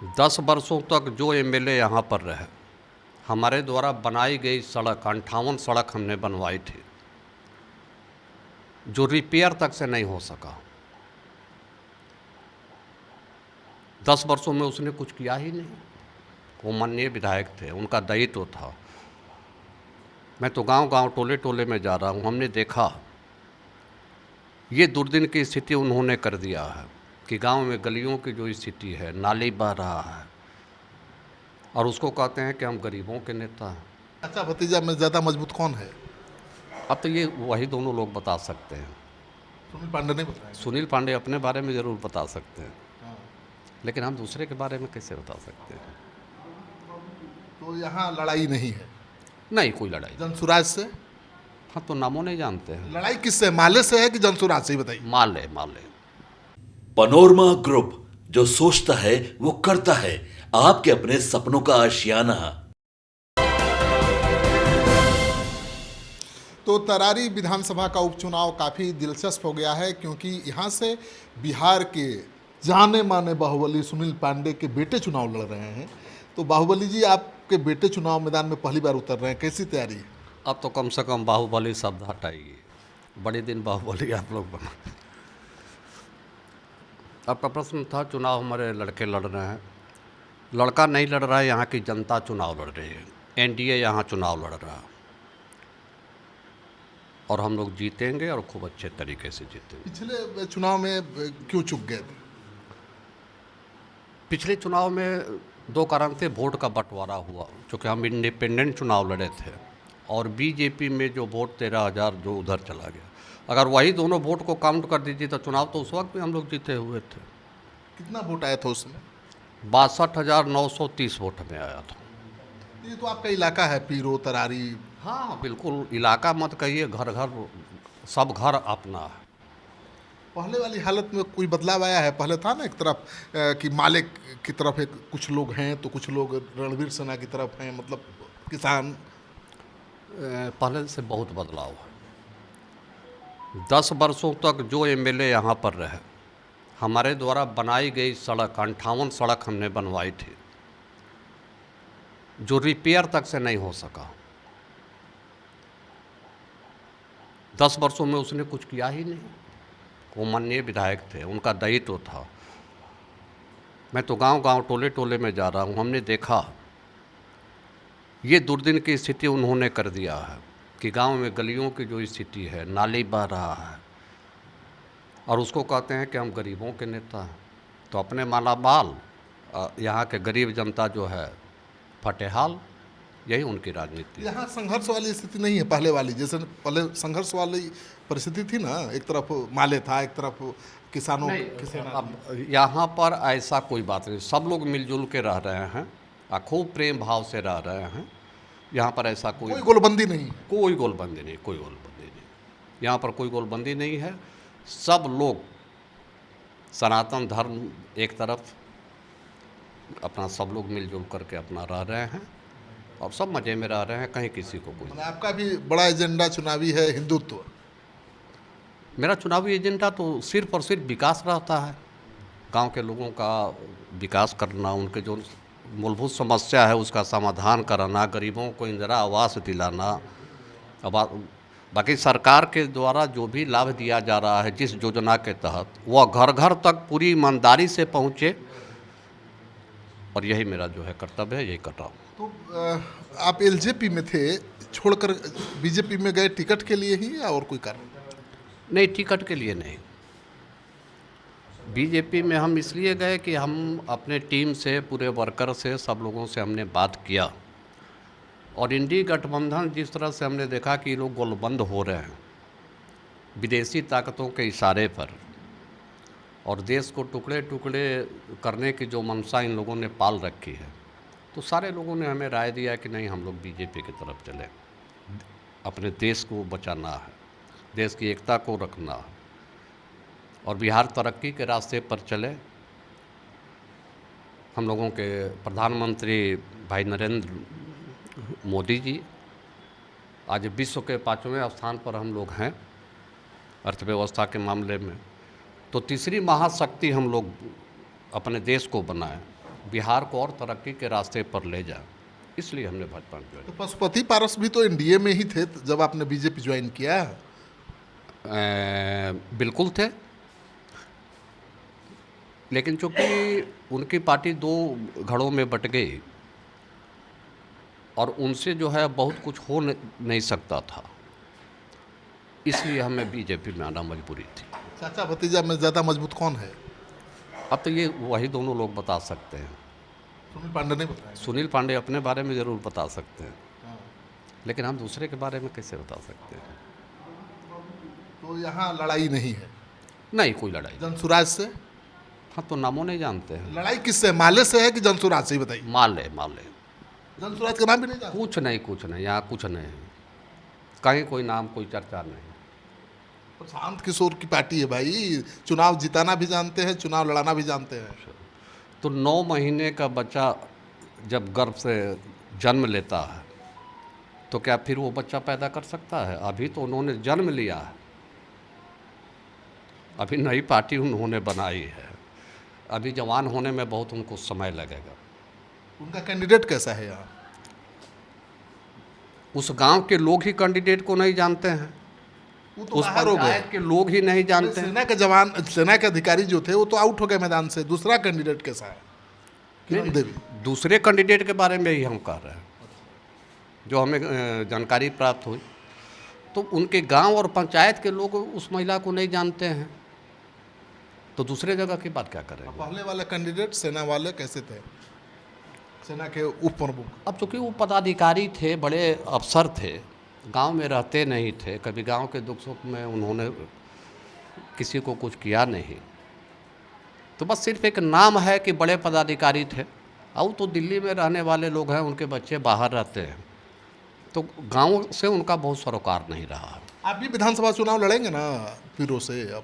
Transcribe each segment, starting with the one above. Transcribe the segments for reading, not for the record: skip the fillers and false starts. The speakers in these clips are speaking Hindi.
10 वर्षों तक जो एमएलए यहाँ पर रहे, हमारे द्वारा बनाई गई सड़क 58 सड़क हमने बनवाई थी, जो रिपेयर तक से नहीं हो सका। 10 वर्षों में उसने कुछ किया ही नहीं। वो माननीय विधायक थे, उनका दायित्व था। मैं तो गांव-गांव टोले टोले में जा रहा हूँ, हमने देखा ये दुर्दिन की स्थिति उन्होंने कर दिया है कि गांव में गलियों की जो स्थिति है, नाली बह रहा है, और उसको कहते हैं कि हम गरीबों के नेता हैं। अच्छा भतीजा में ज़्यादा मजबूत कौन है? अब तो ये वही दोनों लोग बता सकते हैं। सुनील पांडे नहीं बताया। सुनील पांडे अपने बारे में ज़रूर बता सकते हैं, हाँ। लेकिन हम दूसरे के बारे में कैसे बता सकते हैं? तो यहाँ लड़ाई नहीं है नहीं, कोई लड़ाई। जनसुराज से? हाँ, तो नामों नहीं जानते हैं। लड़ाई किससे, माले से है कि जनसुराज से? ही बताइए। माले माले। पनोरमा ग्रुप, जो सोचता है वो करता है। आपके अपने सपनों का आशियाना। तो तरारी विधानसभा का उपचुनाव काफ़ी दिलचस्प हो गया है, क्योंकि यहाँ से बिहार के जाने माने बाहुबली सुनील पांडे के बेटे चुनाव लड़ रहे हैं। तो बाहुबली जी, आपके बेटे चुनाव मैदान में पहली बार उतर रहे हैं, कैसी तैयारी है? अब तो कम से कम बाहुबली शब्द हटाइए, बड़े दिन बाहुबली आप लोग बना। आपका प्रश्न था चुनाव हमारे लड़के लड़ रहे हैं। लड़का नहीं लड़ रहा है, यहाँ की जनता चुनाव लड़ रही है। एनडीए यहाँ चुनाव लड़ रहा है, और हम लोग जीतेंगे और खूब अच्छे तरीके से जीतेंगे। पिछले चुनाव में क्यों चूक गए थे? पिछले चुनाव में दो कारण थे। वोट का बंटवारा हुआ, चूँकि हम इंडिपेंडेंट चुनाव लड़े थे, और बीजेपी में जो वोट 13,000 जो उधर चला गया, अगर वही दोनों वोट को काउंट कर दीजिए तो चुनाव तो उस वक्त भी हम लोग जीते हुए थे। कितना वोट आया था उसमें? 62,930 वोट में आया था। ये तो आपका इलाका है, पीरो तरारी। हाँ बिल्कुल, इलाका मत कहिए, घर घर सब घर अपना है। पहले वाली हालत में कोई बदलाव आया है? पहले था ना एक तरफ कि मालिक की तरफ एक कुछ लोग हैं, तो कुछ लोग रणवीर सेना की तरफ हैं, मतलब किसान। पहले से बहुत बदलाव है। 10 वर्षों तक जो एमएलए यहाँ पर रहे, हमारे द्वारा बनाई गई सड़क 58 सड़क हमने बनवाई थी, जो रिपेयर तक से नहीं हो सका। 10 वर्षों में उसने कुछ किया ही नहीं। वो माननीय विधायक थे, उनका दायित्व था। मैं तो गांव-गांव टोले टोले में जा रहा हूँ, हमने देखा ये दुर्दिन की स्थिति उन्होंने कर दिया है कि गांव में गलियों की जो स्थिति है, नाली बह रहा है, और उसको कहते हैं कि हम गरीबों के नेता हैं। तो अपने मालामाल यहाँ के गरीब जनता जो है फटेहाल, यही उनकी राजनीति है। यहाँ संघर्ष वाली स्थिति नहीं है पहले वाली, जैसे पहले संघर्ष वाली परिस्थिति थी ना, एक तरफ माले था, एक तरफ किसानों की सेना। अब यहाँ पर ऐसा कोई बात नहीं, सब लोग मिलजुल के रह रहे हैं, खूब प्रेम भाव से रह रहे हैं। यहाँ पर ऐसा कोई गोलबंदी नहीं। कोई गोलबंदी नहीं, कोई गोलबंदी नहीं। यहाँ पर कोई गोलबंदी नहीं है। सब लोग सनातन धर्म एक तरफ अपना, सब लोग मिलजुल करके अपना रह रहे हैं, और सब मज़े में रह रहे हैं। कहीं किसी को कोई। आपका भी बड़ा एजेंडा चुनावी है, हिंदुत्व। मेरा चुनावी एजेंडा तो सिर्फ और सिर्फ विकास रहता है। गांव के लोगों का विकास करना, उनके जो मूलभूत समस्या है उसका समाधान कराना, गरीबों को इंदिरा आवास दिलाना। अब बाकी सरकार के द्वारा जो भी लाभ दिया जा रहा है, जिस योजना के तहत, वह घर घर तक पूरी ईमानदारी से पहुँचे, और यही मेरा जो है कर्तव्य है, यही कर रहा हूँ। तो आप एलजेपी में थे, छोड़कर बीजेपी में गए टिकट के लिए ही, या और कोई कारण? नहीं, टिकट के लिए नहीं। बीजेपी में हम इसलिए गए कि हम अपने टीम से, पूरे वर्कर से, सब लोगों से हमने बात किया, और इंडी गठबंधन जिस तरह से हमने देखा कि लोग गोलबंद हो रहे हैं विदेशी ताकतों के इशारे पर, और देश को टुकड़े टुकड़े करने की जो मंशा इन लोगों ने पाल रखी है, तो सारे लोगों ने हमें राय दिया कि नहीं, हम लोग बीजेपी की तरफ चलें। अपने देश को बचाना है, देश की एकता को रखना है, और बिहार तरक्की के रास्ते पर चले। हम लोगों के प्रधानमंत्री भाई नरेंद्र मोदी जी आज विश्व के 5वें स्थान पर हम लोग हैं अर्थव्यवस्था के मामले में। तो तीसरी महाशक्ति हम लोग अपने देश को बनाएं, बिहार को और तरक्की के रास्ते पर ले जाए, इसलिए हमने भाजपा में तो पशुपति पारस भी तो एनडीए में ही थे जब आपने बीजेपी ज्वाइन किया। बिल्कुल थे, लेकिन चूंकि उनकी पार्टी दो घड़ों में बट गई और उनसे जो है बहुत कुछ हो नहीं सकता था, इसलिए हमें बीजेपी में आना मजबूरी थी। चाचा भतीजा में ज़्यादा मजबूत कौन है? अब तो ये वही दोनों लोग बता सकते हैं। सुनील पांडे नहीं बताया। सुनील पांडे अपने बारे में ज़रूर बता सकते हैं, लेकिन हम दूसरे के बारे में कैसे बता सकते हैं? तो यहाँ लड़ाई नहीं है नहीं, कोई लड़ाई नहीं। जनसुराज से? हाँ, तो नामों नहीं जानते हैं। लड़ाई किससे, माले से है कि जनसुराज से ही बताइए। माले माले जनसुराज का नाम भी नहीं जानते? कुछ नहीं, यहाँ कुछ नहीं, कहीं कोई नाम कोई चर्चा नहीं। प्रशांत किशोर की पार्टी है भाई, चुनाव जिताना भी जानते हैं, चुनाव लड़ाना भी जानते हैं। तो 9 महीने का बच्चा जब गर्भ से जन्म लेता है तो क्या फिर वो बच्चा पैदा कर सकता है? अभी तो उन्होंने जन्म लिया है, अभी नई पार्टी उन्होंने बनाई है, अभी जवान होने में बहुत उनको समय लगेगा। उनका कैंडिडेट कैसा है यहाँ? उस गांव के लोग ही कैंडिडेट को नहीं जानते हैं, वो तो उस बाहर हो गए। पंचायत के लोग ही नहीं जानते हैं। सेना के जवान, सेना के अधिकारी जो थे वो तो आउट हो गए मैदान से। दूसरा कैंडिडेट कैसा है? किरण देवी। दूसरे कैंडिडेट के बारे में ही हम कह रहे हैं, जो हमें जानकारी प्राप्त हुई, तो उनके गांव और पंचायत के लोग उस महिला को नहीं जानते हैं, तो दूसरे जगह की बात क्या करेंगे? पहले वाले कैंडिडेट सेना वाले कैसे थे? सेना के उप प्रमुख। अब चूँकि वो पदाधिकारी थे, बड़े अफसर थे, गांव में रहते नहीं थे, कभी गांव के दुख सुख में उन्होंने किसी को कुछ किया नहीं, तो बस सिर्फ एक नाम है कि बड़े पदाधिकारी थे। अब तो दिल्ली में रहने वाले लोग हैं, उनके बच्चे बाहर रहते हैं, तो गांव से उनका बहुत सरोकार नहीं रहा है। आप भी विधानसभा चुनाव लड़ेंगे ना पीरो से? अब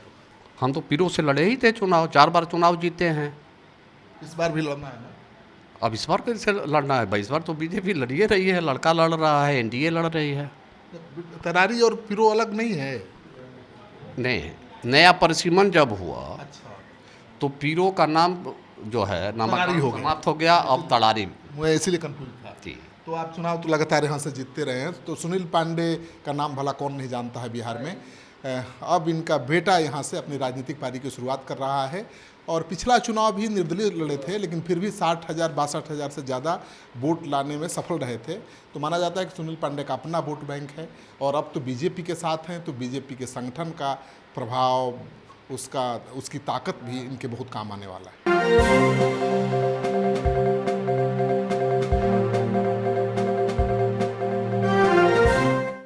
हम तो पीरो से लड़े ही थे चुनाव, 4 बार चुनाव जीते हैं। इस बार भी लड़ना है ना? अब इस बार कैसे लड़ना है भाई? इस बार तो बीजेपी लड़िए रही है, लड़का लड़ रहा है, एनडीए लड़ रही है। तरारी और पीरो अलग नहीं है? नहीं, नया परिसीमन जब हुआ अच्छा, तो पीरो का नाम जो है तड़ारी हो गया। समाप्त हो गया, अब तड़ारी मैं इसीलिए कंफ्यूज था। थी। तो आप चुनाव तो लगातार यहाँ से जीतते रहे हैं, तो सुनील पांडे का नाम भला कौन नहीं जानता है बिहार में। अब इनका बेटा यहाँ से अपनी राजनीतिक पारी की शुरुआत कर रहा है, और पिछला चुनाव भी निर्दलीय लड़े थे, लेकिन फिर भी 60,000-62,000 से ज़्यादा वोट लाने में सफल रहे थे। तो माना जाता है कि सुनील पांडे का अपना वोट बैंक है, और अब तो बीजेपी के साथ हैं, तो बीजेपी के संगठन का प्रभाव, उसकी ताकत भी इनके बहुत काम आने वाला है।